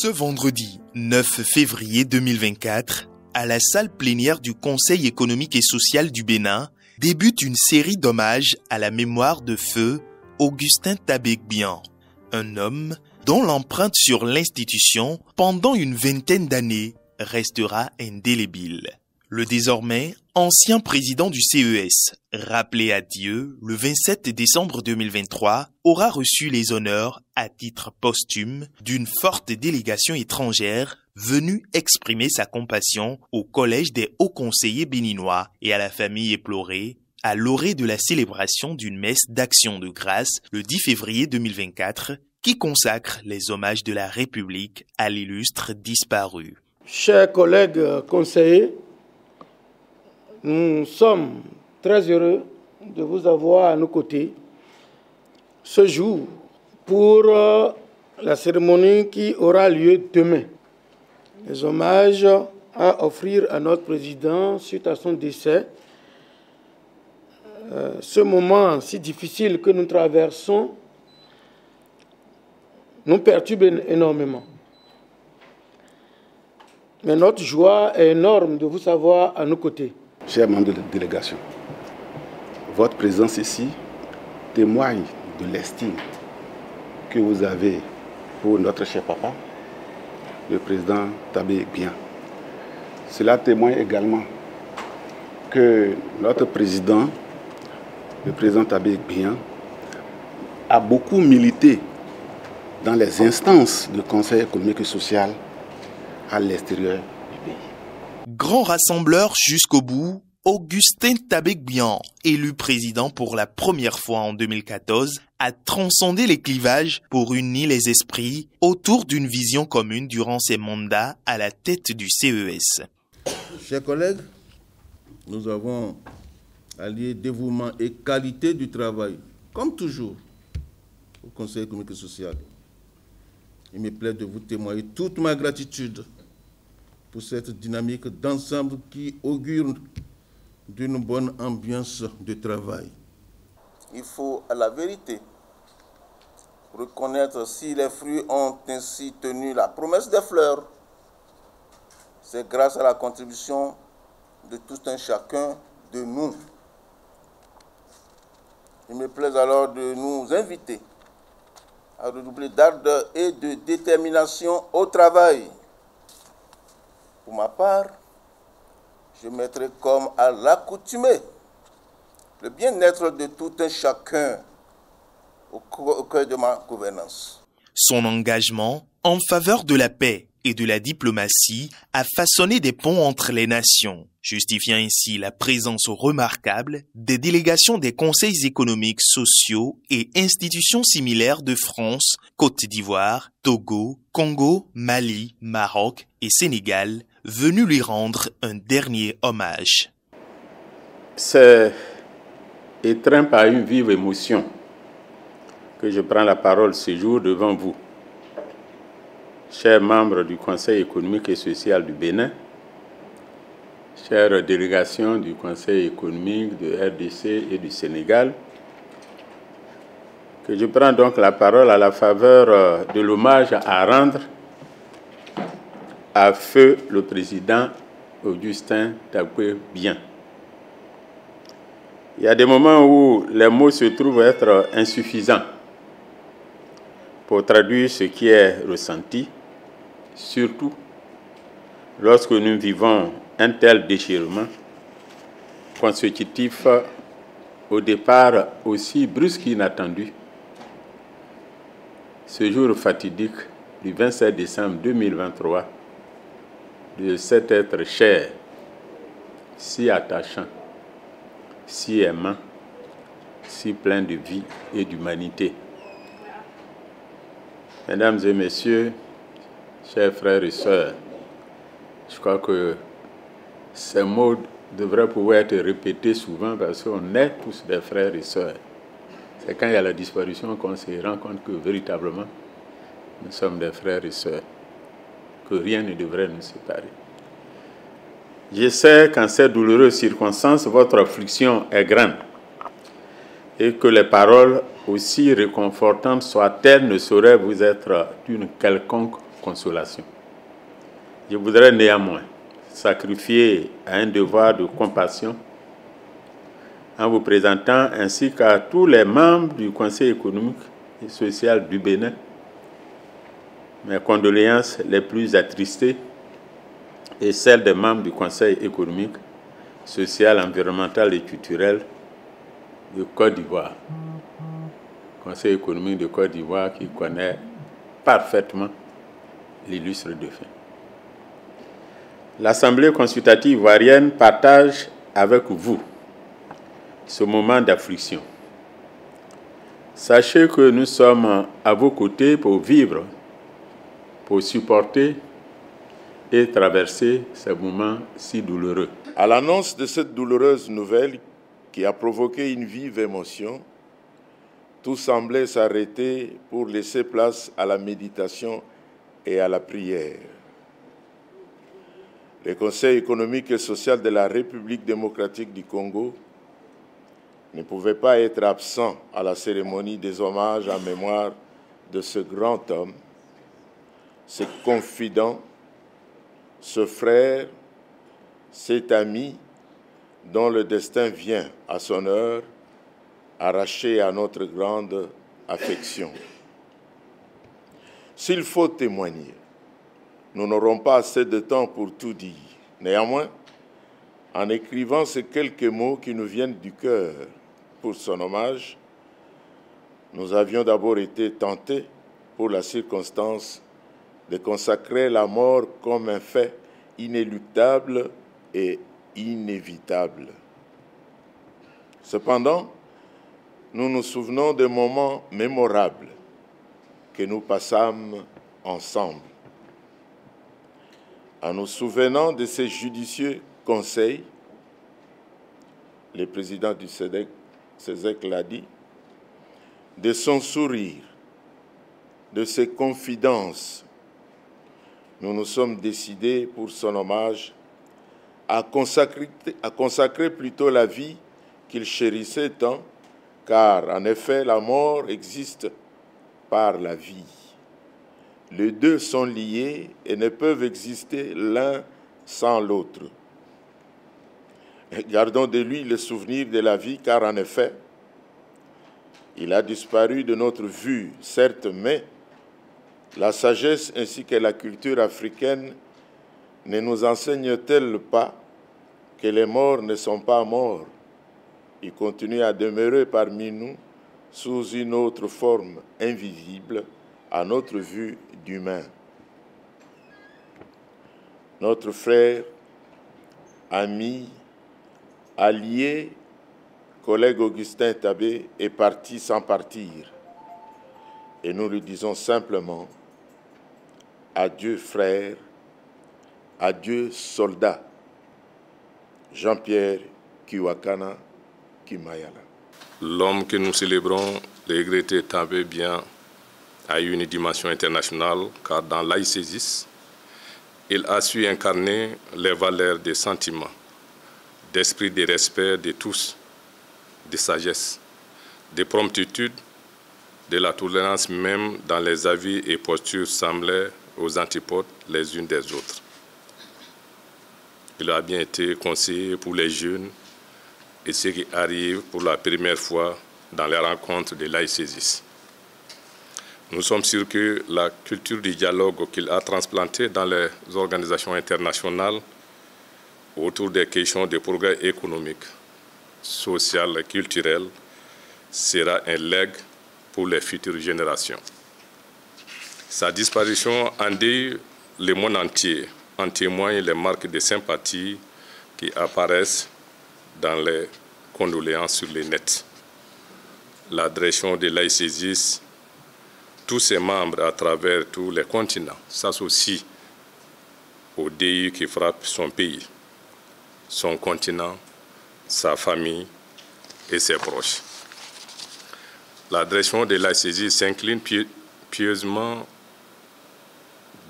Ce vendredi 9 février 2024, à la salle plénière du Conseil économique et social du Bénin, débute une série d'hommages à la mémoire de feu Augustin Tabegbian, un homme dont l'empreinte sur l'institution pendant une vingtaine d'années restera indélébile. Le désormais ancien président du CES, rappelé à Dieu le 27 décembre 2023, aura reçu les honneurs à titre posthume d'une forte délégation étrangère venue exprimer sa compassion au Collège des hauts conseillers béninois et à la famille éplorée à l'orée de la célébration d'une messe d'action de grâce le 10 février 2024 qui consacre les hommages de la République à l'illustre disparu. Chers collègues conseillers, nous sommes très heureux de vous avoir à nos côtés ce jour pour la cérémonie qui aura lieu demain. Les hommages à offrir à notre président suite à son décès. Ce moment si difficile que nous traversons nous perturbe énormément. Mais notre joie est énorme de vous savoir à nos côtés. Chers membres de la délégation, votre présence ici témoigne de l'estime que vous avez pour notre cher papa, le président Tabegbian. Cela témoigne également que notre président, le président Tabegbian, a beaucoup milité dans les instances du Conseil économique et social à l'extérieur du pays. Grand rassembleur jusqu'au bout, Augustin Tabegbian, élu président pour la première fois en 2014, a transcendé les clivages pour unir les esprits autour d'une vision commune durant ses mandats à la tête du CES. Chers collègues, nous avons allié dévouement et qualité du travail, comme toujours, au Conseil économique et social. Il me plaît de vous témoigner toute ma gratitude pour cette dynamique d'ensemble qui augure d'une bonne ambiance de travail. Il faut, à la vérité, reconnaître si les fruits ont ainsi tenu la promesse des fleurs. C'est grâce à la contribution de tout un chacun de nous. Il me plaît alors de nous inviter à redoubler d'ardeur et de détermination au travail. Pour ma part, je mettrai comme à l'accoutumée le bien-être de tout un chacun au cœur de ma gouvernance. Son engagement en faveur de la paix et de la diplomatie a façonné des ponts entre les nations, justifiant ainsi la présence remarquable des délégations des conseils économiques, sociaux et institutions similaires de France, Côte d'Ivoire, Togo, Congo, Mali, Maroc et Sénégal, venus lui rendre un dernier hommage. C'est étreint par une vive émotion que je prends la parole ce jour devant vous, chers membres du Conseil économique et social du Bénin, chères délégations du Conseil économique de RDC et du Sénégal, que je prends donc la parole à la faveur de l'hommage à rendre à feu le président Augustin Tabegbian. Il y a des moments où les mots se trouvent être insuffisants pour traduire ce qui est ressenti, surtout lorsque nous vivons un tel déchirement, consécutif au départ aussi brusque qu'inattendu. Ce jour fatidique du 27 décembre 2023, de cet être cher, si attachant, si aimant, si plein de vie et d'humanité. Mesdames et messieurs, chers frères et sœurs, je crois que ces mots devraient pouvoir être répétés souvent parce qu'on est tous des frères et sœurs. C'est quand il y a la disparition qu'on se rend compte que véritablement, nous sommes des frères et sœurs, que rien ne devrait nous séparer. Je sais qu'en ces douloureuses circonstances, votre affliction est grande et que les paroles, aussi réconfortantes soient-elles, ne sauraient vous être d'une quelconque consolation. Je voudrais néanmoins sacrifier à un devoir de compassion en vous présentant ainsi qu'à tous les membres du Conseil économique et social du Bénin mes condoléances les plus attristées et celles des membres du Conseil économique, social, environnemental et culturel de Côte d'Ivoire. Conseil économique de Côte d'Ivoire qui connaît parfaitement l'illustre défunt. L'Assemblée consultative ivoirienne partage avec vous ce moment d'affliction. Sachez que nous sommes à vos côtés pour vivre, pour supporter et traverser ces moments si douloureux. À l'annonce de cette douloureuse nouvelle qui a provoqué une vive émotion, tout semblait s'arrêter pour laisser place à la méditation et à la prière. Le Conseil économique et social de la République démocratique du Congo ne pouvait pas être absent à la cérémonie des hommages en mémoire de ce grand homme, ce confident, ce frère, cet ami dont le destin vient à son heure, arraché à notre grande affection. S'il faut témoigner, nous n'aurons pas assez de temps pour tout dire. Néanmoins, en écrivant ces quelques mots qui nous viennent du cœur pour son hommage, nous avions d'abord été tentés, pour la circonstance, de consacrer la mort comme un fait inéluctable et inévitable. Cependant, nous nous souvenons des moments mémorables que nous passâmes ensemble. En nous souvenant de ces judicieux conseils, le président du SEDEC l'a dit, de son sourire, de ses confidences, nous nous sommes décidés pour son hommage à consacrer plutôt la vie qu'il chérissait tant, car en effet la mort existe par la vie. Les deux sont liés et ne peuvent exister l'un sans l'autre. Gardons de lui le souvenir de la vie, car en effet, il a disparu de notre vue, certes, mais la sagesse ainsi que la culture africaine ne nous enseignent-elles pas que les morts ne sont pas morts? Ils continuent à demeurer parmi nous sous une autre forme invisible à notre vue d'humain. Notre frère, ami, allié, collègue Augustin Tabé est parti sans partir. Et nous lui disons simplement, adieu frère, adieu soldat. Jean-Pierre Kiwakana Kimayala. L'homme que nous célébrons, le regretté Tabé bien, a eu une dimension internationale, car dans l'AICESIS, il a su incarner les valeurs des sentiments, d'esprit de respect de tous, de sagesse, de promptitude, de la tolérance même dans les avis et postures semblaient aux antipodes les unes des autres. Il a bien été conseiller pour les jeunes et ceux qui arrivent pour la première fois dans les rencontres de l'AICESIS. Nous sommes sûrs que la culture du dialogue qu'il a transplantée dans les organisations internationales autour des questions de progrès économique, social et culturel sera un legs pour les futures générations. Sa disparition endeuille le monde entier. En témoignent les marques de sympathie qui apparaissent dans les condoléances sur les nets. La direction de l'AICESIS, tous ses membres à travers tous les continents s'associent au deuil qui frappe son pays, son continent, sa famille et ses proches. La direction de l'AICESIS s'incline pieusement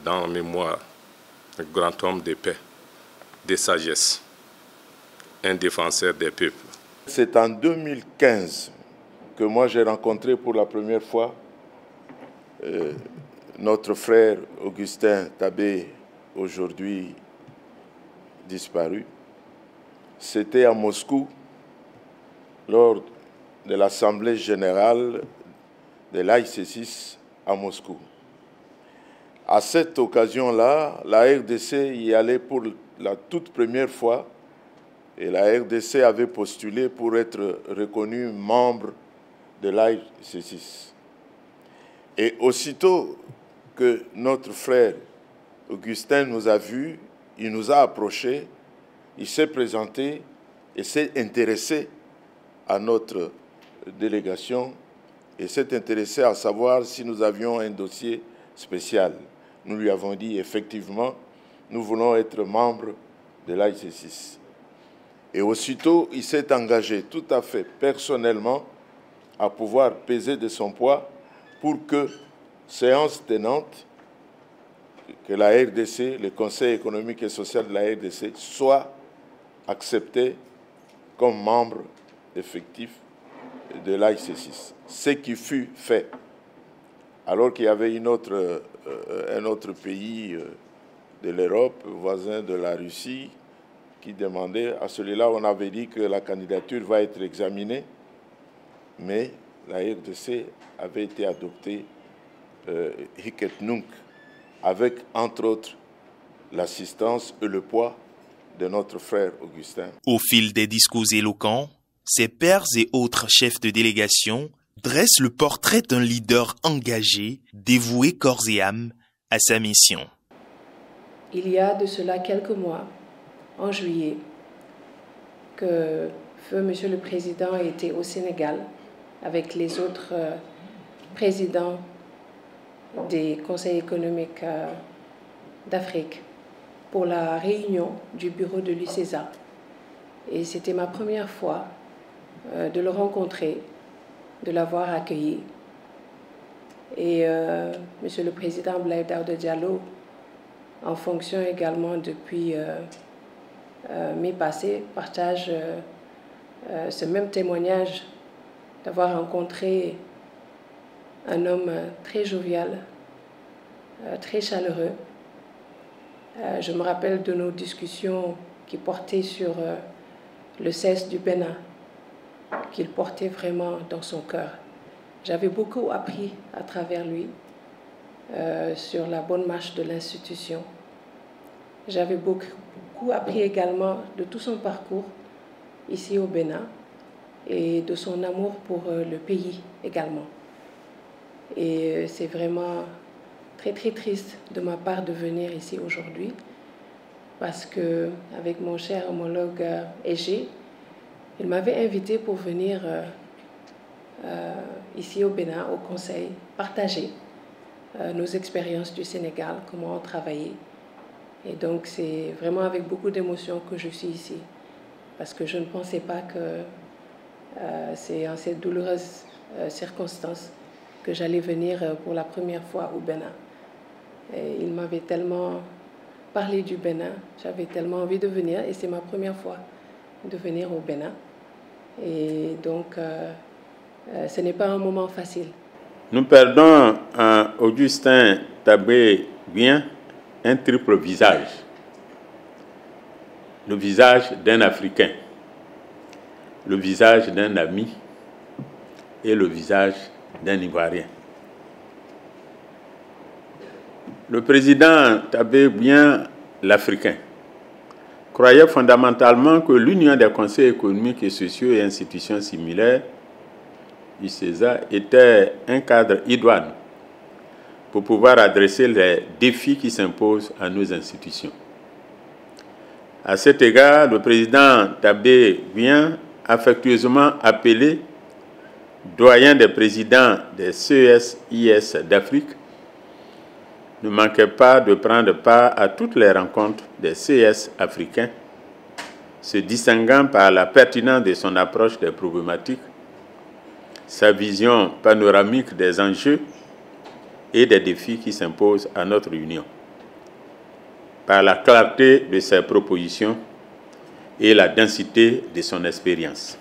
dans la mémoire d'un grand homme de paix, de sagesse, un défenseur des peuples. C'est en 2015 que moi j'ai rencontré pour la première fois notre frère Augustin Tabé, aujourd'hui disparu, c'était à Moscou lors de l'Assemblée générale de l'AICC à Moscou. À cette occasion-là, la RDC y allait pour la toute première fois et la RDC avait postulé pour être reconnue membre de l'AICC. Et aussitôt que notre frère Augustin nous a vus, il nous a approchés, il s'est présenté et s'est intéressé à notre délégation et s'est intéressé à savoir si nous avions un dossier spécial. Nous lui avons dit effectivement, nous voulons être membres de l'AICC. Et aussitôt, il s'est engagé tout à fait personnellement à pouvoir peser de son poids pour que, séance tenante, que la RDC, le Conseil économique et social de la RDC, soit accepté comme membre effectif de l'AICC. Ce qui fut fait. Alors qu'il y avait un autre pays de l'Europe, voisin de la Russie, qui demandait, à celui-là, on avait dit que la candidature va être examinée, mais la RDC avait été adoptée hic et nunc, avec, entre autres, l'assistance et le poids de notre frère Augustin. Au fil des discours éloquents, ses pairs et autres chefs de délégation dressent le portrait d'un leader engagé, dévoué corps et âme à sa mission. Il y a de cela quelques mois, en juillet, que feu Monsieur le Président était au Sénégal avec les autres présidents des conseils économiques d'Afrique pour la réunion du bureau de l'UCESA. Et c'était ma première fois de le rencontrer, de l'avoir accueilli. Et Monsieur le Président Abdoulaye Daouda Diallo, en fonction également depuis mai passé, partage ce même témoignage d'avoir rencontré un homme très jovial, très chaleureux. Je me rappelle de nos discussions qui portaient sur le CES du Bénin, qu'il portait vraiment dans son cœur. J'avais beaucoup appris à travers lui sur la bonne marche de l'institution. J'avais beaucoup appris également de tout son parcours ici au Bénin et de son amour pour le pays également. Et c'est vraiment très très triste de ma part de venir ici aujourd'hui parce que avec mon cher homologue Égé, il m'avait invité pour venir ici au Bénin, au Conseil, partager nos expériences du Sénégal, comment on travaillait. Et donc c'est vraiment avec beaucoup d'émotion que je suis ici parce que je ne pensais pas que c'est en cette douloureuse circonstance que j'allais venir pour la première fois au Bénin. Et il m'avait tellement parlé du Bénin, j'avais tellement envie de venir et c'est ma première fois de venir au Bénin. Et donc, ce n'est pas un moment facile. Nous perdons en Augustin Tabé Guian un triple visage. Le visage d'un Africain, le visage d'un ami et le visage d'un Ivoirien. Le président Tabé Guian, l'Africain, croyait fondamentalement que l'Union des conseils économiques et sociaux et institutions similaires, UCESA, était un cadre idoine pour pouvoir adresser les défis qui s'imposent à nos institutions. À cet égard, le président Tabé Guian, affectueusement appelé doyen des présidents des CES-IS d'Afrique, ne manquait pas de prendre part à toutes les rencontres des CS africains, se distinguant par la pertinence de son approche des problématiques, sa vision panoramique des enjeux et des défis qui s'imposent à notre Union, par la clarté de ses propositions et la densité de son expérience.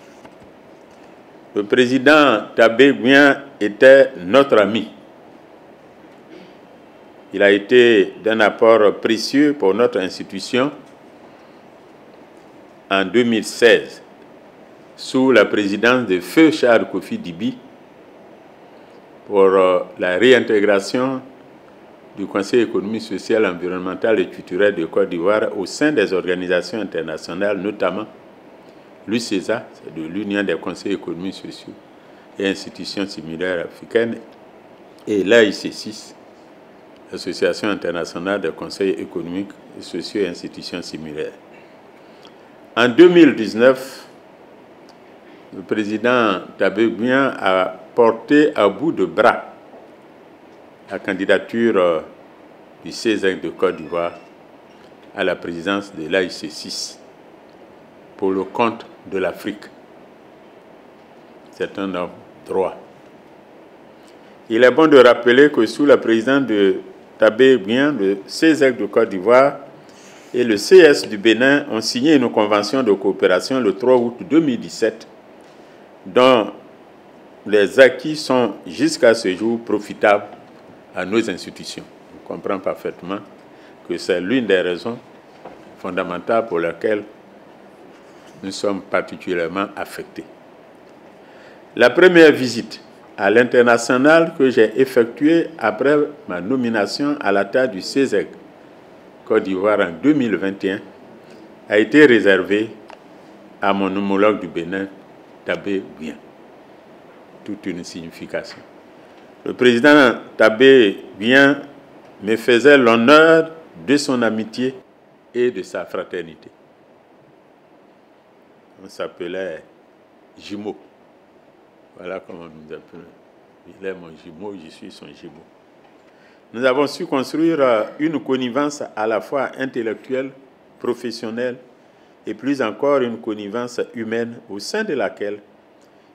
Le président Tabé Guian était notre ami. Il a été d'un apport précieux pour notre institution en 2016, sous la présidence de Feu Charles Kofi Dibi, pour la réintégration du Conseil économique, social, environnemental et culturel de Côte d'Ivoire au sein des organisations internationales, notamment l'UCESA, c'est de l'Union des conseils économiques, sociaux et institutions similaires africaines, et l'AIC6, l'Association internationale des conseils économiques, sociaux et institutions similaires. En 2019, le président Tabé Guian a porté à bout de bras la candidature du CESEC de Côte d'Ivoire à la présidence de l'AIC6 pour le compte de l'Afrique. C'est un homme droit. Il est bon de rappeler que sous la présidence de Tabé Guian, le CESEC de Côte d'Ivoire et le CS du Bénin ont signé une convention de coopération le 3 août 2017 dont les acquis sont jusqu'à ce jour profitables à nos institutions. On comprend parfaitement que c'est l'une des raisons fondamentales pour lesquelles nous sommes particulièrement affectés. La première visite à l'international que j'ai effectuée après ma nomination à la tête du CESEC Côte d'Ivoire en 2021 a été réservée à mon homologue du Bénin, Tabé Guian. Toute une signification. Le président Tabé Guian me faisait l'honneur de son amitié et de sa fraternité. On s'appelait jumeau. Voilà comment on nous appelait. Il est mon jumeau, je suis son jumeau. Nous avons su construire une connivence à la fois intellectuelle, professionnelle et plus encore une connivence humaine au sein de laquelle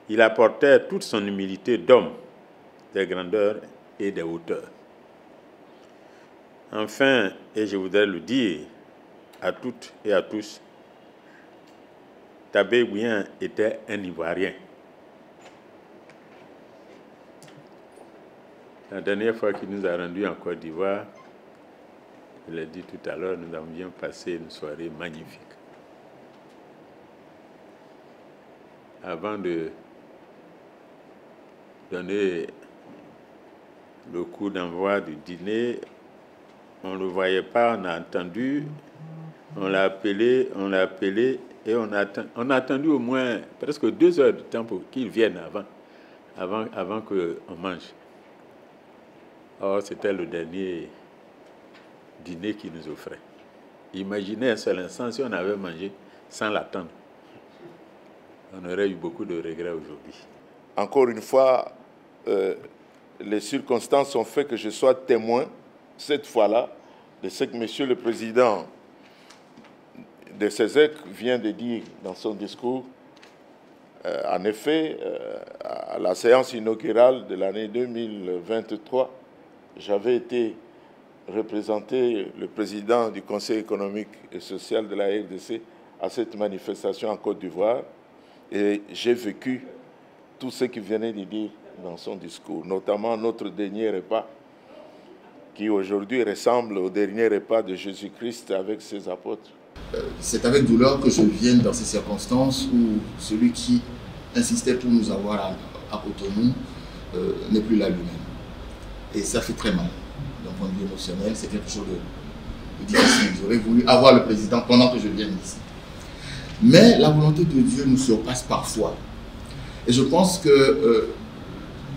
il apportait toute son humilité d'homme, des grandeurs et des hauteurs. Enfin, et je voudrais le dire à toutes et à tous, Tabé Guian était un Ivoirien. La dernière fois qu'il nous a rendus en Côte d'Ivoire, je l'ai dit tout à l'heure, nous avons bien passé une soirée magnifique. Avant de donner le coup d'envoi du dîner, on ne le voyait pas, on a entendu, on l'a appelé et on a attendu au moins presque 2 heures de temps pour qu'il vienne avant qu'on mange. Or, c'était le dernier dîner qu'il nous offrait. Imaginez un seul instant si on avait mangé sans l'attendre. On aurait eu beaucoup de regrets aujourd'hui. Encore une fois, les circonstances ont fait que je sois témoin, cette fois-là, de ce que M. le Président de CESEC vient de dire dans son discours. En effet, à la séance inaugurale de l'année 2023, j'avais été représenté le président du Conseil économique et social de la RDC à cette manifestation en Côte d'Ivoire et j'ai vécu tout ce qu'il venait de dire dans son discours, notamment notre dernier repas qui aujourd'hui ressemble au dernier repas de Jésus-Christ avec ses apôtres. C'est avec douleur que je viens dans ces circonstances où celui qui insistait pour nous avoir à Cotonou n'est plus là lui-même. Et ça fait très mal. D'un point de vue émotionnel, c'est quelque chose de difficile. J'aurais voulu avoir le président pendant que je viens ici. Mais la volonté de Dieu nous surpasse parfois. Et je pense que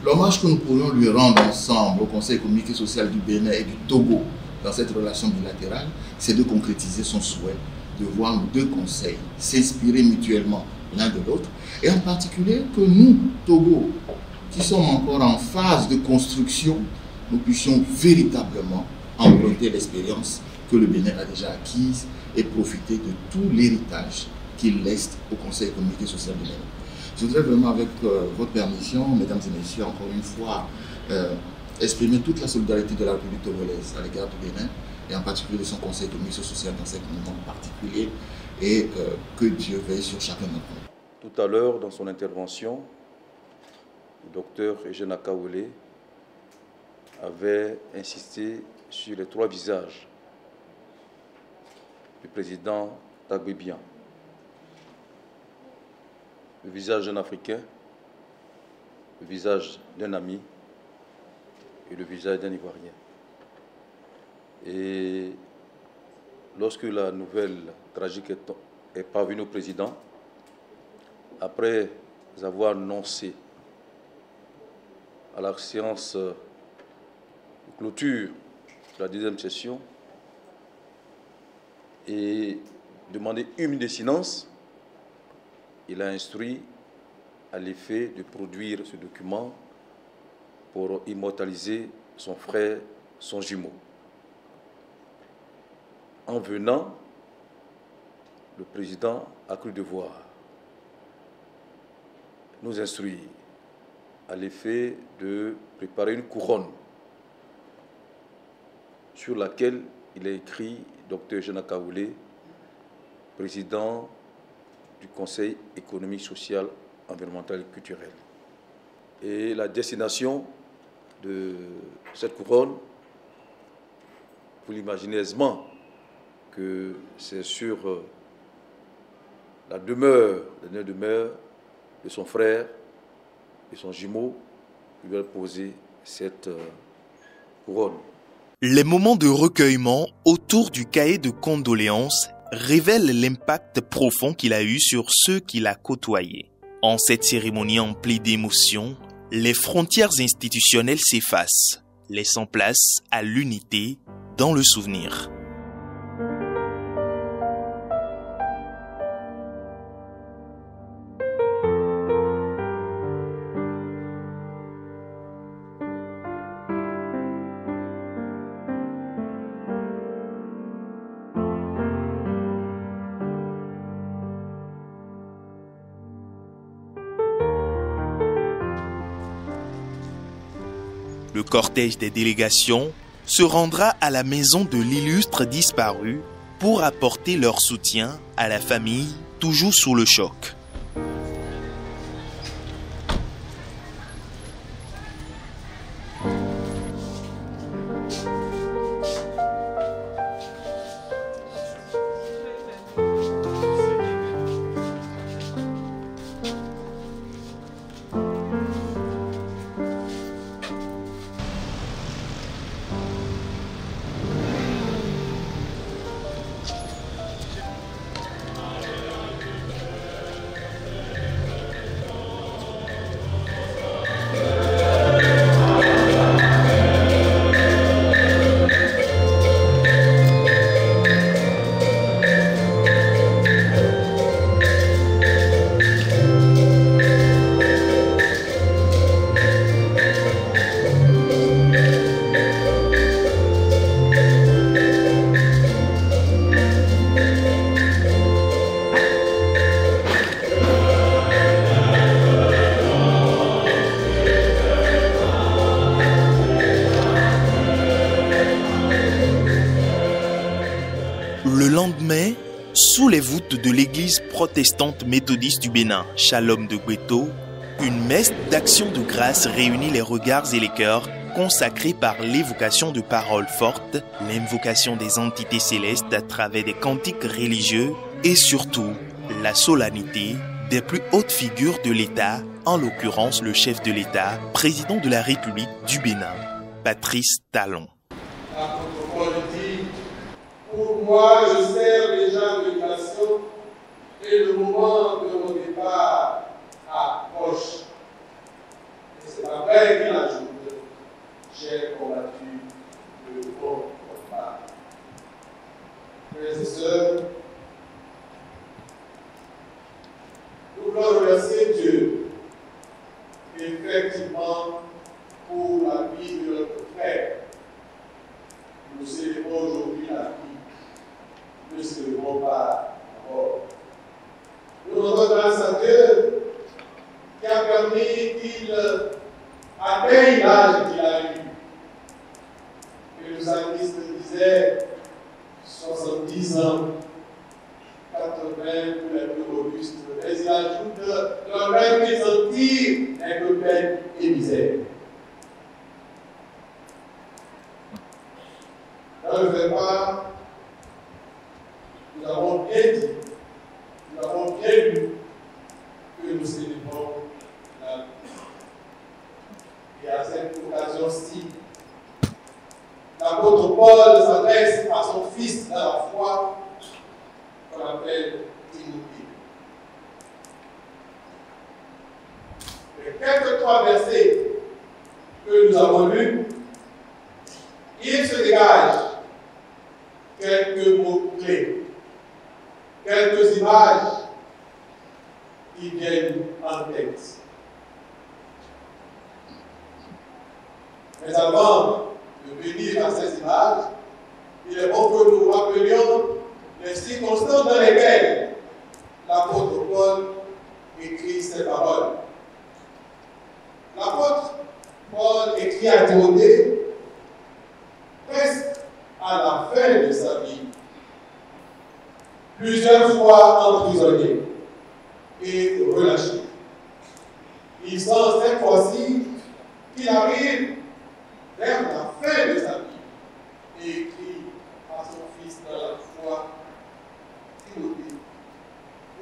l'hommage que nous pourrions lui rendre ensemble au Conseil économique et social du Bénin et du Togo dans cette relation bilatérale, c'est de concrétiser son souhait de voir nos 2 conseils s'inspirer mutuellement l'un de l'autre, et en particulier que nous, Togo, qui sommes encore en phase de construction, nous puissions véritablement emprunter l'expérience que le Bénin a déjà acquise et profiter de tout l'héritage qu'il laisse au Conseil économique et social du Bénin. Je voudrais vraiment, avec votre permission, mesdames et messieurs, encore une fois, exprimer toute la solidarité de la République togolaise à l'égard du Bénin, et en particulier de son Conseil économique et social dans cet moment particulier, et que Dieu veille sur chacun d'entre nous. Tout à l'heure, dans son intervention, le docteur Eugène Akaoulé avait insisté sur les 3 visages du président Gbagbo. Le visage d'un Africain, le visage d'un ami et le visage d'un Ivoirien. Et lorsque la nouvelle tragique est parvenue au président, après avoir annoncé à la séance de clôture de la 2e session et demandé 1 minute de silence, il a instruit à l'effet de produire ce document pour immortaliser son frère, son jumeau. En venant, le président a cru devoir nous instruire à l'effet de préparer une couronne sur laquelle il a écrit Dr Jean Akaoulé, président du Conseil économique, social, environnemental et culturel. Et la destination de cette couronne, vous l'imaginez aisément, que c'est sur la demeure de son frère et son jumeau qui lui a posé cette couronne. Les moments de recueillement autour du cahier de condoléances révèlent l'impact profond qu'il a eu sur ceux qu'il a côtoyés. En cette cérémonie emplie d'émotions, les frontières institutionnelles s'effacent, laissant place à l'unité dans le souvenir. Le cortège des délégations se rendra à la maison de l'illustre disparu pour apporter leur soutien à la famille toujours sous le choc. Le lendemain, sous les voûtes de l'église protestante méthodiste du Bénin, Shalom de Gweto, une messe d'action de grâce réunit les regards et les cœurs consacrés par l'évocation de paroles fortes, l'invocation des entités célestes à travers des cantiques religieux et surtout la solennité des plus hautes figures de l'État, en l'occurrence le chef de l'État, président de la République du Bénin, Patrice Talon. Pour moi, je sers déjà de nation et le moment de mon départ approche. Et c'est après qu'il ajoute, j'ai combattu le bon combat. Frères et sœurs, nous voulons remercier Dieu, effectivement, pour la vie de notre frère. Nous célébrons aujourd'hui la vie. Nous ne célébrons pas la mort. Nous rendons grâce à Dieu qui a permis qu'il atteigne l'âge qu'il a eu. Et le psalmiste disait 70 ans, 80 pour les plus robustes. Mais il ajoute le rêve qui s'en tire n'est que peine et misère. Dans le verbe, nous avons bien dit, nous avons bien lu que nous célébrons la vie. Et à cette occasion-ci, l'apôtre Paul s'adresse à son fils dans la foi, qu'on appelle Timothée. Les quelques 3 versets que nous avons lus, il se dégage quelques mots clés, quelques images qui viennent en tête. Mais avant de venir à ces images, il est bon que nous rappelions les circonstances dans lesquelles l'apôtre Paul écrit ces paroles. L'apôtre Paul écrit à Timothée presque à la fin de sa vie, plusieurs fois emprisonné et relâché. Il sent cette fois-ci qu'il arrive vers la fin de sa vie et écrit à son fils dans la foi, Timothée,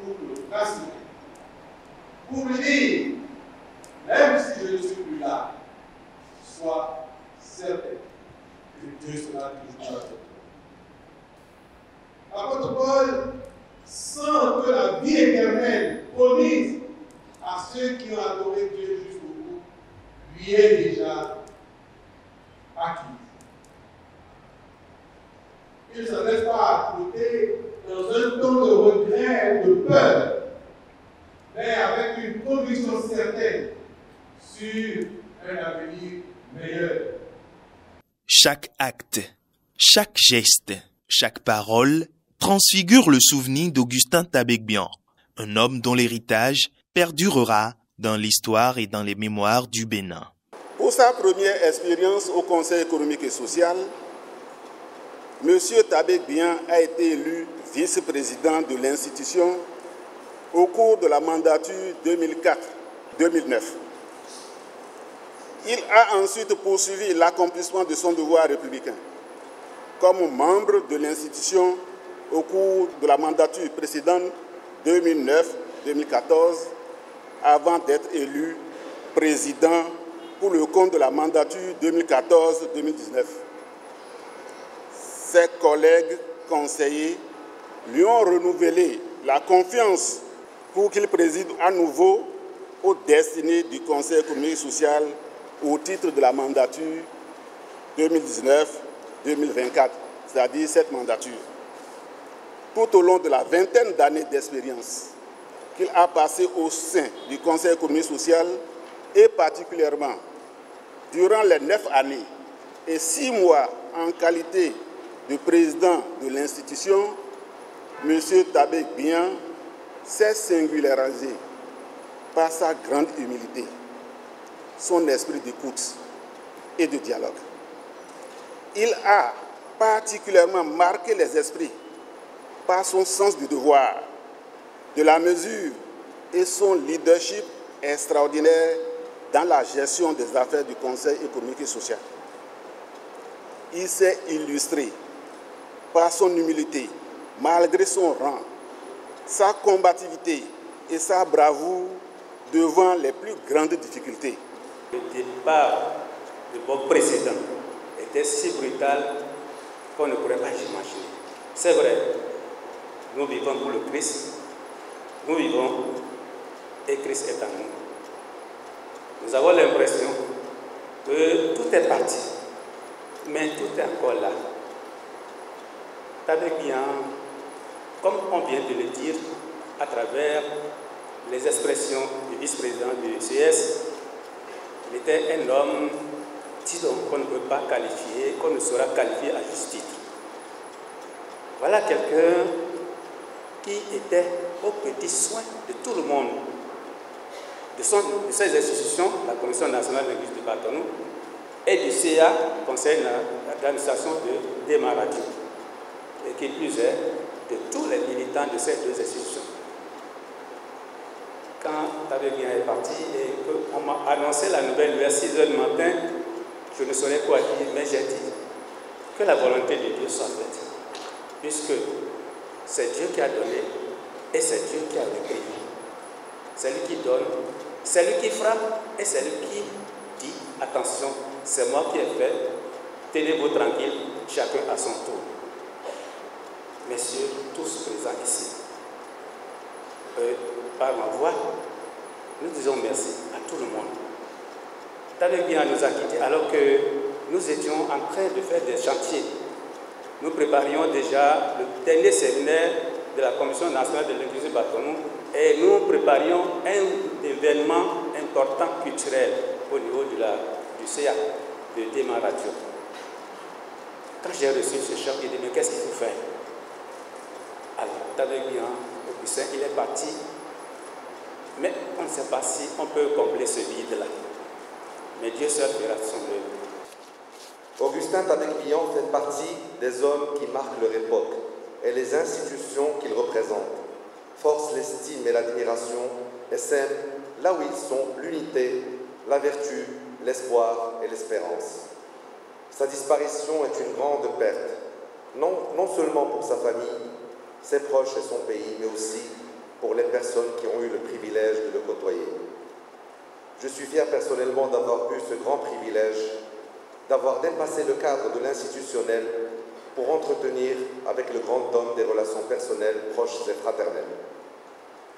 pour le rassurer, pour lui dire, même si je ne suis plus là, sois certain que Dieu sera toujours avec toi. L'apôtre Paul sent que la vie éternelle promise à ceux qui ont adoré Dieu jusqu'au bout lui est déjà acquise. Il ne se laisse pas accroter dans un ton de regret, de peur, mais avec une conviction certaine sur un avenir meilleur. Chaque acte, chaque geste, chaque parole transfigure le souvenir d'Augustin Tabegbian, un homme dont l'héritage perdurera dans l'histoire et dans les mémoires du Bénin. Pour sa première expérience au Conseil économique et social, M. Tabegbian a été élu vice-président de l'institution au cours de la mandature 2004-2009. Il a ensuite poursuivi l'accomplissement de son devoir républicain comme membre de l'institution au cours de la mandature précédente 2009-2014 avant d'être élu président pour le compte de la mandature 2014-2019. Ses collègues conseillers lui ont renouvelé la confiance pour qu'il préside à nouveau aux destinées du Conseil économique et social au titre de la mandature 2019-2024, c'est-à-dire cette mandature. Tout au long de la vingtaine d'années d'expérience qu'il a passé au sein du Conseil économique et social et particulièrement durant les 9 années et 6 mois en qualité de président de l'institution, M. Tabegbian s'est singularisé par sa grande humilité, son esprit d'écoute et de dialogue. Il a particulièrement marqué les esprits par son sens du devoir, de la mesure et son leadership extraordinaire dans la gestion des affaires du Conseil économique et social. Il s'est illustré par son humilité, malgré son rang, sa combativité et sa bravoure devant les plus grandes difficultés. Le départ de votre président était si brutal qu'on ne pourrait pas l'imaginer. C'est vrai, nous vivons pour le Christ, nous vivons et Christ est en nous. Nous avons l'impression que tout est parti, mais tout est encore là. Tabegbian, comme on vient de le dire à travers les expressions du vice-président du CS, il était un homme, disons, qu'on ne peut pas qualifier, qu'on ne saura qualifier à juste titre. Voilà quelqu'un qui était au petit soin de tout le monde, de ses institutions, la Commission nationale de linguistique du Bâtonneau, et du CA, Conseil d'administration de Demaradi, et qui plus est, de tous les militants de ces 2 institutions. Quand Tabegbian est parti et qu'on m'a annoncé la nouvelle vers 6 h du matin, je ne saurais quoi dire, mais j'ai dit, que la volonté de Dieu soit faite, puisque c'est Dieu qui a donné et c'est Dieu qui a repris. C'est lui qui donne, c'est lui qui frappe et c'est lui qui dit « Attention, c'est moi qui ai fait, tenez-vous tranquille, chacun à son tour. » Messieurs, tous présents ici, par ma voix, nous disons merci à tout le monde. Tadek Bian nous a quittés alors que nous étions en train de faire des chantiers. Nous préparions déjà le dernier séminaire de la Commission nationale de l'inclusion Batonou et nous préparions un événement important culturel au niveau du CA de Déma Radio. Quand j'ai reçu ce chef, il dit mais qu'est-ce qu'il faut faire? Alors, Tadek Bian, il est parti, mais on ne sait pas si on peut combler ce vide-là. Mais Dieu seul fera son œuvre. Augustin Tadek-Bian fait partie des hommes qui marquent leur époque et les institutions qu'ils représentent, forcent l'estime et l'admiration et sèment là où ils sont l'unité, la vertu, l'espoir et l'espérance. Sa disparition est une grande perte, non seulement pour sa famille, ses proches et son pays, mais aussi pour les personnes qui ont eu le privilège de le côtoyer. Je suis fier personnellement d'avoir eu ce grand privilège, d'avoir dépassé le cadre de l'institutionnel pour entretenir avec le grand homme des relations personnelles, proches et fraternelles.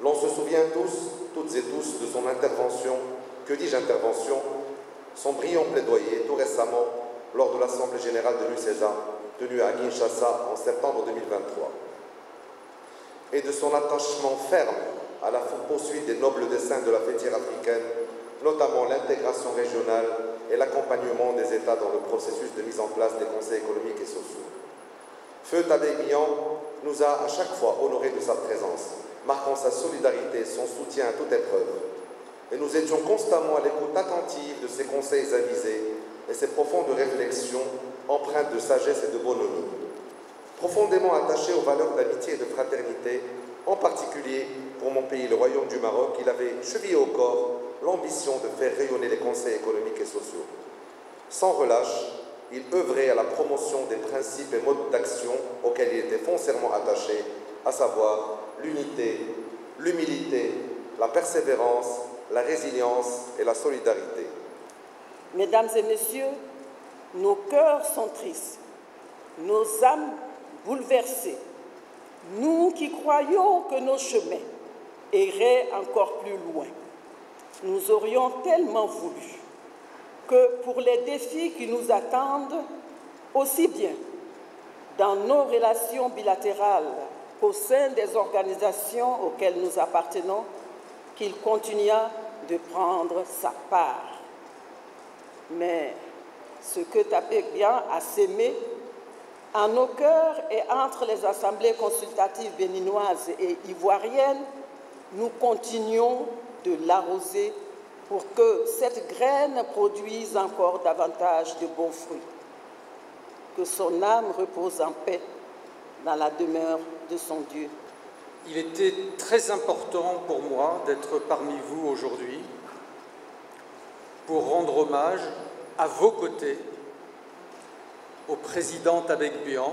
L'on se souvient tous, toutes et tous, de son intervention, que dis-je intervention, son brillant plaidoyer tout récemment lors de l'Assemblée générale de l'UCESA, tenue à Kinshasa en septembre 2023. Et de son attachement ferme à la poursuite des nobles desseins de la fêtière africaine, notamment l'intégration régionale et l'accompagnement des États dans le processus de mise en place des conseils économiques et sociaux. Feu Tadek-Bian nous a à chaque fois honorés de sa présence, marquant sa solidarité et son soutien à toute épreuve. Et nous étions constamment à l'écoute attentive de ses conseils avisés et ses profondes réflexions empreintes de sagesse et de bonhomie. Profondément attaché aux valeurs d'amitié et de fraternité, en particulier pour mon pays, le Royaume du Maroc, il avait chevillé au corps l'ambition de faire rayonner les conseils économiques et sociaux. Sans relâche, il œuvrait à la promotion des principes et modes d'action auxquels il était foncièrement attaché, à savoir l'unité, l'humilité, la persévérance, la résilience et la solidarité. Mesdames et messieurs, nos cœurs sont tristes, nos âmes bouleversées. Nous qui croyons que nos chemins iraient encore plus loin, nous aurions tellement voulu que pour les défis qui nous attendent, aussi bien dans nos relations bilatérales qu'au sein des organisations auxquelles nous appartenons, qu'il continua de prendre sa part. Mais ce que Tadek-Bian a sémé en nos cœurs et entre les assemblées consultatives béninoises et ivoiriennes, nous continuons de l'arroser pour que cette graine produise encore davantage de bons fruits. Que son âme repose en paix dans la demeure de son Dieu. Il était très important pour moi d'être parmi vous aujourd'hui pour rendre hommage à vos côtés au président Tadek-Bian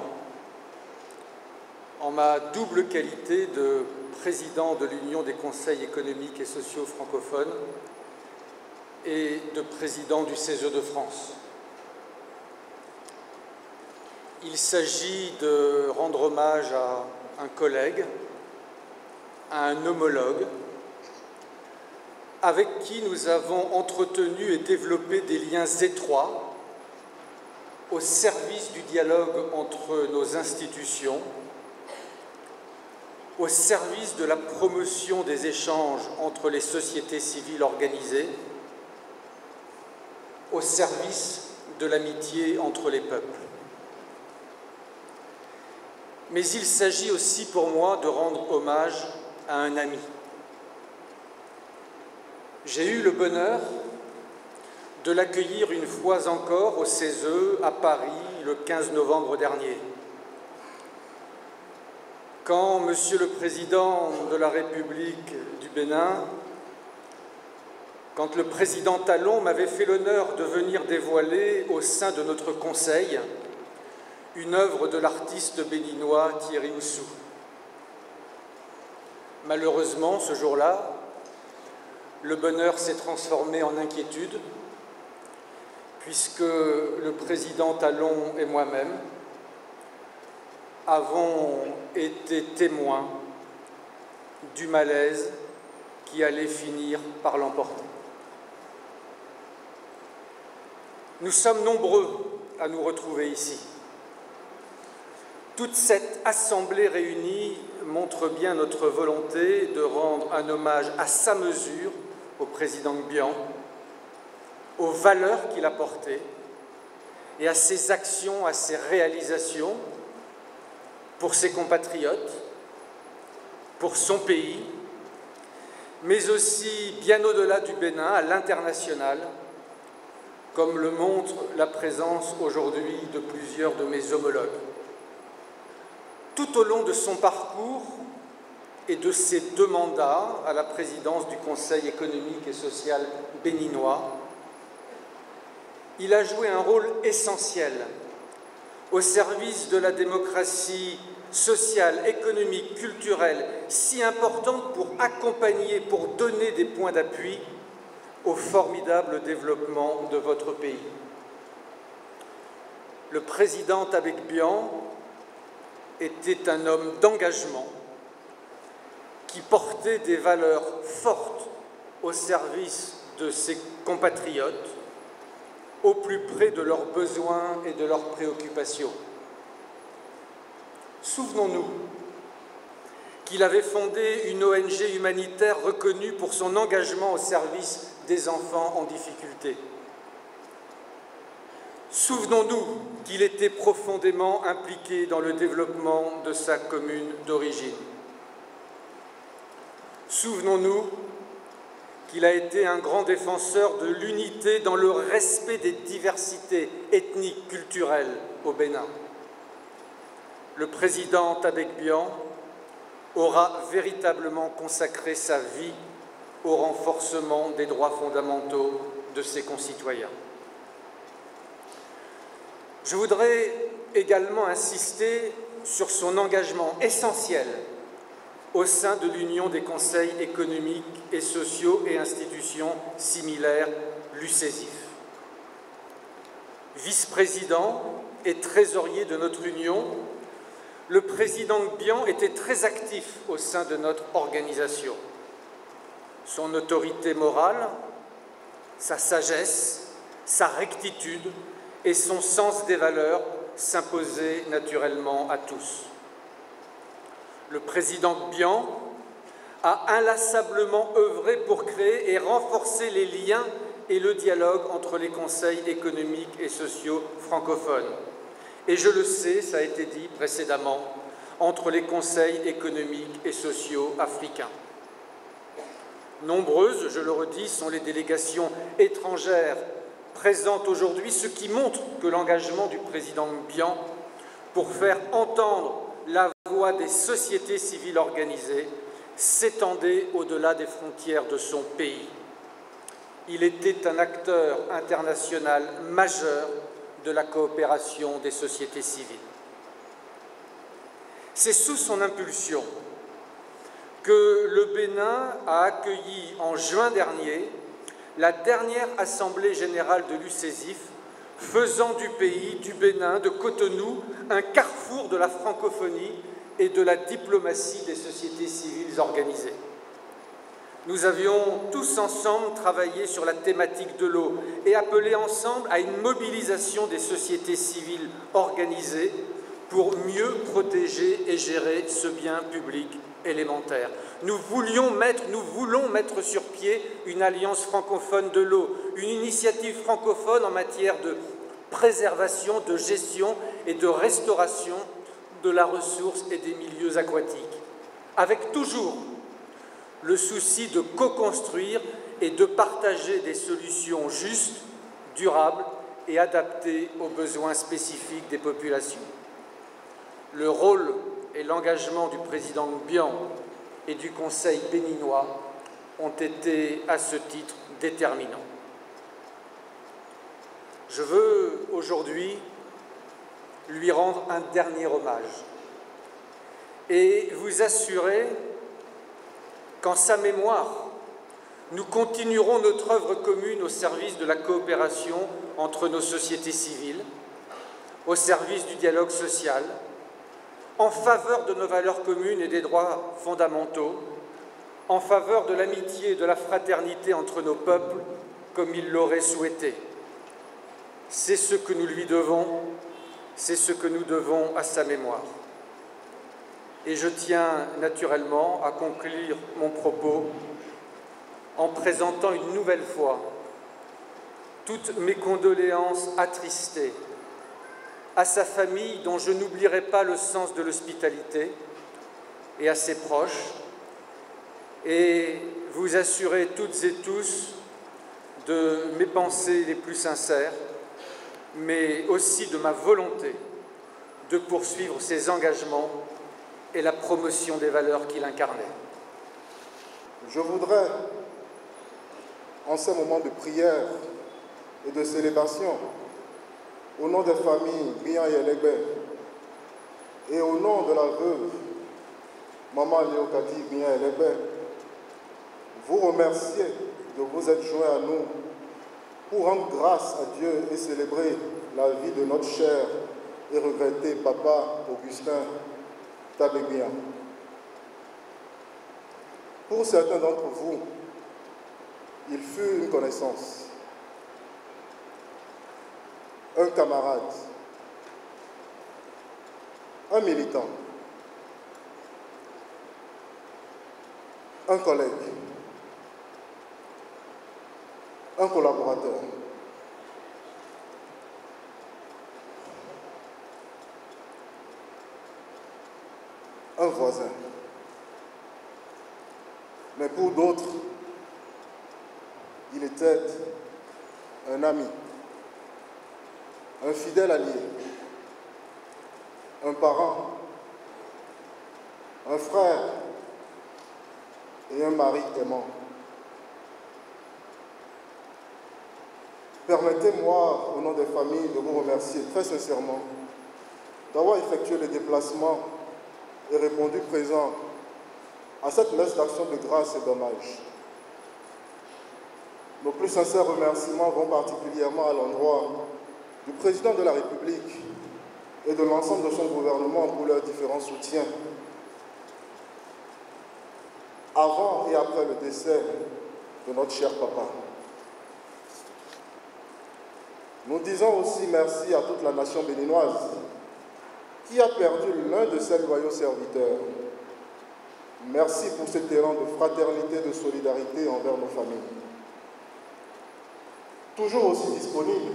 en ma double qualité de président de l'Union des conseils économiques et sociaux francophones et de président du CESE de France. Il s'agit de rendre hommage à un collègue, à un homologue, avec qui nous avons entretenu et développé des liens étroits au service du dialogue entre nos institutions, au service de la promotion des échanges entre les sociétés civiles organisées, au service de l'amitié entre les peuples. Mais il s'agit aussi pour moi de rendre hommage à un ami. J'ai eu le bonheur de l'accueillir une fois encore au CESE à Paris le 15 novembre dernier. Quand Monsieur le Président de la République du Bénin, quand le président Talon m'avait fait l'honneur de venir dévoiler au sein de notre Conseil une œuvre de l'artiste béninois Thierry Oussou. Malheureusement, ce jour-là, le bonheur s'est transformé en inquiétude, puisque le président Talon et moi-même avons été témoins du malaise qui allait finir par l'emporter. Nous sommes nombreux à nous retrouver ici. Toute cette assemblée réunie montre bien notre volonté de rendre un hommage à sa mesure au président Gbia, aux valeurs qu'il a portées et à ses actions, à ses réalisations pour ses compatriotes, pour son pays, mais aussi bien au-delà du Bénin, à l'international, comme le montre la présence aujourd'hui de plusieurs de mes homologues. Tout au long de son parcours et de ses 2 mandats à la présidence du Conseil économique et social béninois, il a joué un rôle essentiel au service de la démocratie sociale, économique, culturelle, si importante pour accompagner, pour donner des points d'appui au formidable développement de votre pays. Le président Tabek Bian était un homme d'engagement qui portait des valeurs fortes au service de ses compatriotes, au plus près de leurs besoins et de leurs préoccupations. Souvenons-nous qu'il avait fondé une ONG humanitaire reconnue pour son engagement au service des enfants en difficulté. Souvenons-nous qu'il était profondément impliqué dans le développement de sa commune d'origine. Souvenons-nous qu'il a été un grand défenseur de l'unité dans le respect des diversités ethniques, culturelles au Bénin. Le président Tabek Bian aura véritablement consacré sa vie au renforcement des droits fondamentaux de ses concitoyens. Je voudrais également insister sur son engagement essentiel au sein de l'Union des conseils économiques et sociaux et institutions similaires, l'UCESIF. Vice-président et trésorier de notre Union, le président Gbia était très actif au sein de notre organisation. Son autorité morale, sa sagesse, sa rectitude et son sens des valeurs s'imposaient naturellement à tous. Le président Gbia a inlassablement œuvré pour créer et renforcer les liens et le dialogue entre les conseils économiques et sociaux francophones. Et je le sais, ça a été dit précédemment, entre les conseils économiques et sociaux africains. Nombreuses, je le redis, sont les délégations étrangères présentes aujourd'hui, ce qui montre que l'engagement du président Gbia pour faire entendre la voix des sociétés civiles organisées s'étendait au-delà des frontières de son pays. Il était un acteur international majeur de la coopération des sociétés civiles. C'est sous son impulsion que le Bénin a accueilli en juin dernier la dernière Assemblée générale de l'UCESIF, faisant du pays, du Bénin, de Cotonou, un carrefour de la francophonie et de la diplomatie des sociétés civiles organisées. Nous avions tous ensemble travaillé sur la thématique de l'eau et appelé ensemble à une mobilisation des sociétés civiles organisées pour mieux protéger et gérer ce bien public élémentaire. Nous voulons mettre sur pied une alliance francophone de l'eau, une initiative francophone en matière de préservation, de gestion et de restauration de la ressource et des milieux aquatiques, avec toujours le souci de co-construire et de partager des solutions justes, durables et adaptées aux besoins spécifiques des populations. Le rôle et l'engagement du président Gbia et du Conseil béninois ont été, à ce titre, déterminants. Je veux aujourd'hui lui rendre un dernier hommage et vous assurer qu'en sa mémoire, nous continuerons notre œuvre commune au service de la coopération entre nos sociétés civiles, au service du dialogue social, en faveur de nos valeurs communes et des droits fondamentaux, en faveur de l'amitié et de la fraternité entre nos peuples, comme il l'aurait souhaité. C'est ce que nous lui devons, c'est ce que nous devons à sa mémoire. Et je tiens naturellement à conclure mon propos en présentant une nouvelle fois toutes mes condoléances attristées à sa famille, dont je n'oublierai pas le sens de l'hospitalité, et à ses proches, et vous assurer toutes et tous de mes pensées les plus sincères, mais aussi de ma volonté de poursuivre ses engagements et la promotion des valeurs qu'il incarnait. Je voudrais, en ces moments de prière et de célébration, au nom des familles Bian et Elegbe et au nom de la veuve Maman Léocadie Bian et Elegbe, vous remercier de vous être joints à nous pour rendre grâce à Dieu et célébrer la vie de notre cher et regretté papa Augustin Tabegbian. Pour certains d'entre vous, il fut une connaissance, un camarade, un militant, un collègue, un collaborateur. Un voisin. Mais pour d'autres, il était un ami, un fidèle allié, un parent, un frère et un mari aimant. Permettez-moi, au nom des familles, de vous remercier très sincèrement d'avoir effectué le déplacement et répondu présent à cette messe d'action de grâce et d'hommage. Nos plus sincères remerciements vont particulièrement à l'endroit du président de la République et de l'ensemble de son gouvernement pour leurs différents soutiens avant et après le décès de notre cher papa. Nous disons aussi merci à toute la nation béninoise qui a perdu l'un de ses loyaux serviteurs. Merci pour cet élan de fraternité et de solidarité envers nos familles. Toujours aussi disponible,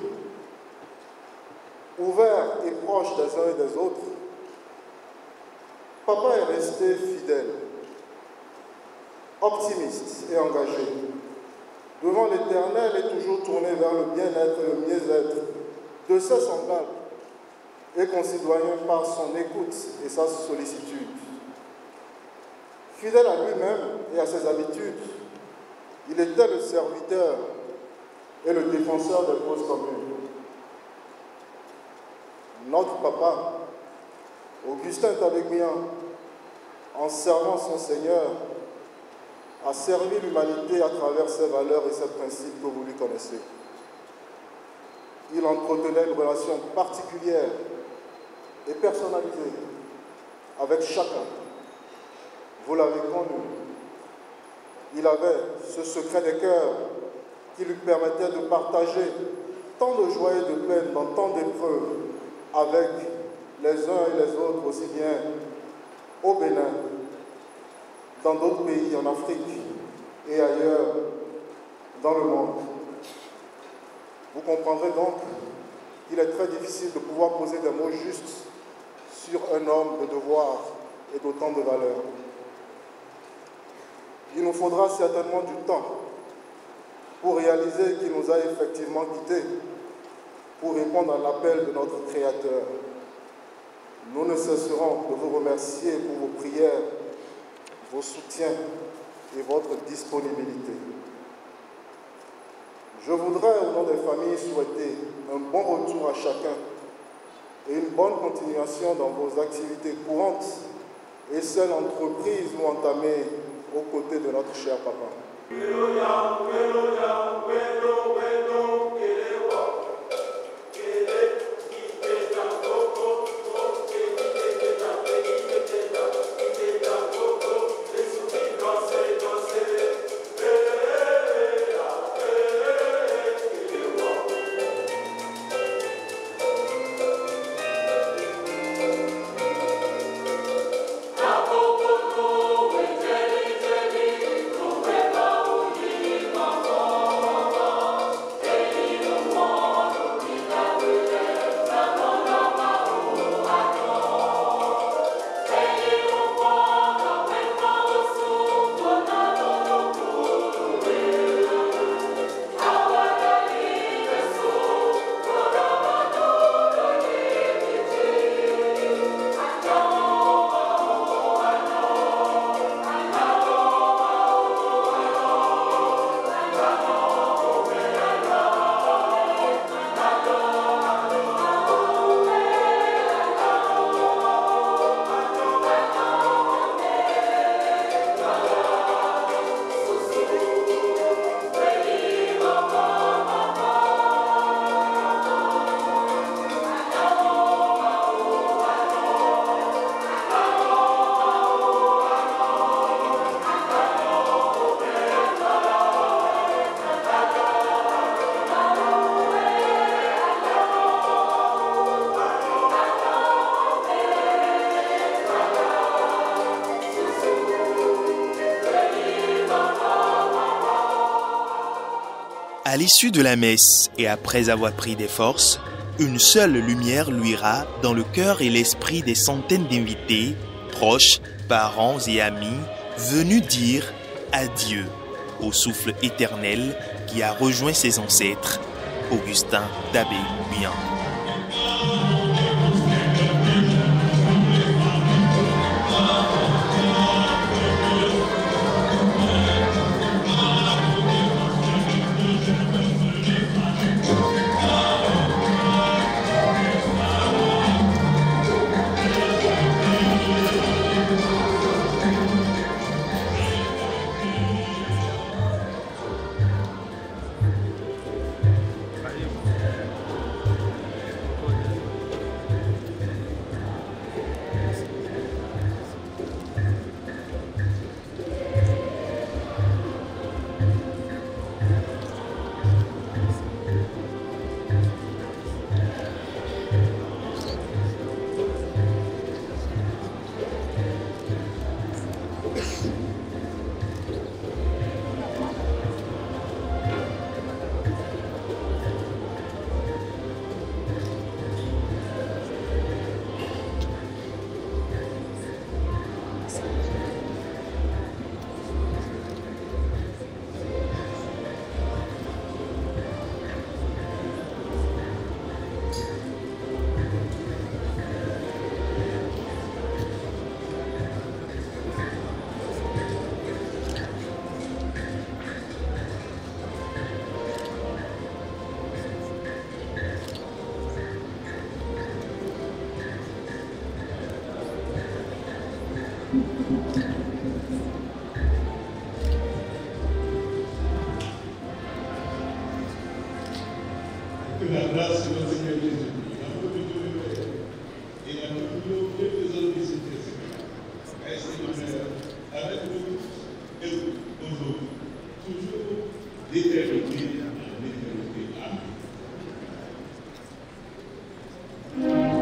ouvert et proche des uns et des autres, papa est resté fidèle, optimiste et engagé. Devant l'Éternel et toujours tourné vers le bien-être et le mieux-être de ses semblables et concitoyens par son écoute et sa sollicitude. Fidèle à lui-même et à ses habitudes, il était le serviteur et le défenseur des causes communes. Notre papa, Augustin Tabegbian, en servant son Seigneur, a servi l'humanité à travers ses valeurs et ses principes que vous lui connaissez. Il entretenait une relation particulière et personnalisée avec chacun. Vous l'avez connu. Il avait ce secret des cœurs qui lui permettait de partager tant de joie et de peine dans tant d'épreuves avec les uns et les autres, aussi bien au Bénin, dans d'autres pays, en Afrique et ailleurs dans le monde. Vous comprendrez donc qu'il est très difficile de pouvoir poser des mots justes sur un homme de devoir et d'autant de valeurs. Il nous faudra certainement du temps pour réaliser qu'il nous a effectivement quittés, pour répondre à l'appel de notre Créateur. Nous ne cesserons de vous remercier pour vos prières, vos soutiens et votre disponibilité. Je voudrais, au nom des familles, souhaiter un bon retour à chacun et une bonne continuation dans vos activités courantes et celles entreprises ou entamées aux côtés de notre cher papa. À l'issue de la messe et après avoir pris des forces, une seule lumière luira dans le cœur et l'esprit des centaines d'invités, proches, parents et amis, venus dire adieu au souffle éternel qui a rejoint ses ancêtres, Augustin d'Abbé-Guyon. Que la grâce de notre Seigneur Jésus-Christ, l'amour de Dieu le Père et la communion des deux hommes qui s'étaient reste avec nous tous et aujourd'hui, toujours d'éternité en éternité. Amen.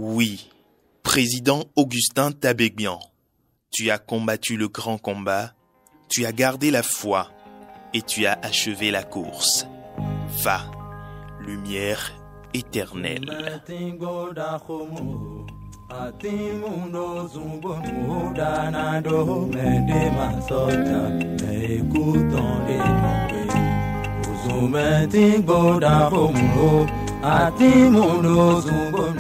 Oui, président Augustin Tabegbian, tu as combattu le grand combat, tu as gardé la foi et tu as achevé la course. Va, lumière éternelle. Ati mundo zumbo